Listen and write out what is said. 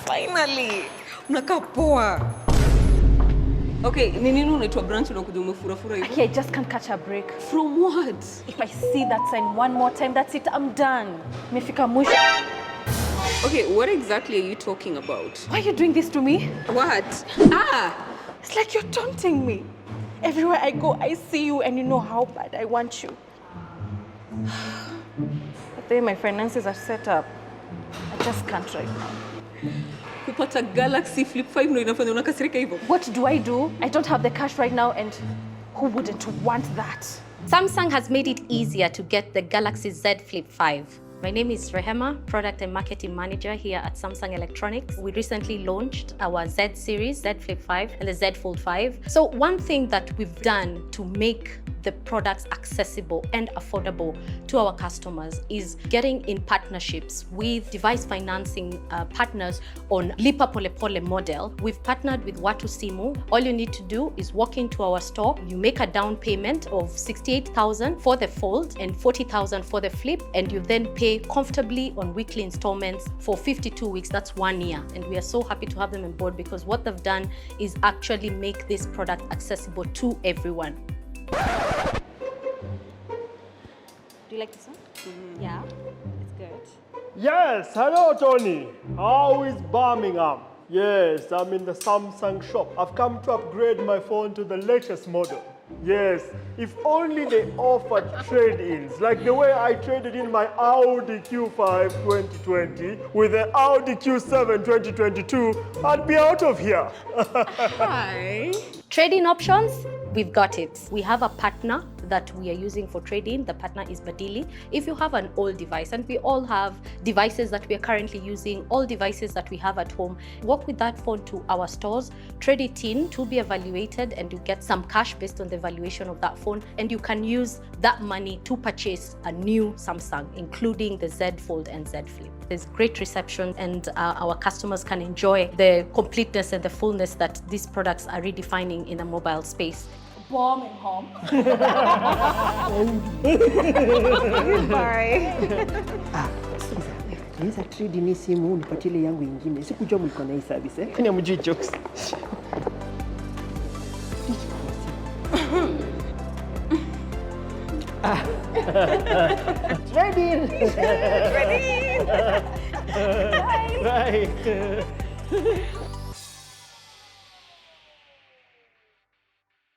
Finally. Unakaa poa. Okay, ni nini unaitwa branch unakuja umefura hivi? Okay, I just can't catch a break. From what? If I see that sign one more time, that's it, I'm done. Mefika mwisho. Okay, what exactly are you talking about? Why are you doing this to me? What? It's like you're taunting me. Everywhere I go, I see you and you know how bad I want you. But then my finances are set up. I just can't right now. Kupata Galaxy Flip5 ndio inafanya unakasirika hivyo. What do? I don't have the cash right now and who wouldn't want that? Samsung has made it easier to get the Galaxy Z Flip5. My name is Rehema, Product and Marketing Manager here at Samsung Electronics. We recently launched our Z series, Z Flip5 and the Z Fold5. So one thing that we've done to make the products accessible and affordable to our customers is getting in partnerships with device financing partners on Lipa Pole Pole model. We've partnered with Watu Simu. All you need to do is walk into our store, you make a down payment of 68,000 for the Fold and 40,000 for the Flip, and you then pay comfortably on weekly installments for 52 weeks. That's 1 year. And we are so happy to have them on board because what they've done is actually make this product accessible to everyone. Do you like this one? Yeah, it's good. Yes, hello Tony. How is Birmingham? Yes, I'm in the Samsung shop. I've come to upgrade my phone to the latest model. Yes, if only they offered trade-ins, like the way I traded in my Audi Q5 2020 with the Audi Q7 2022, I'd be out of here. Hi. Trade-in options, we've got it. We have a partner that we are using for trade-in. The partner is Badili. If you have an old device, and we all have devices that we are currently using, all devices that we have at home, walk with that phone to our stores, trade it in to be evaluated, and you get some cash based on the valuation of that phone, and you can use that money to purchase a new Samsung, including the Z Fold and Z Flip. There's great reception, and our customers can enjoy the completeness and the fullness that these products are redefining in the mobile space. Warm and home. Bye. Niweza trade ni simu unipatie ile yangu nyingine. Sikujua mlikuwa na hii service eh. Kwani hamjui jokes? Trade in. Bye.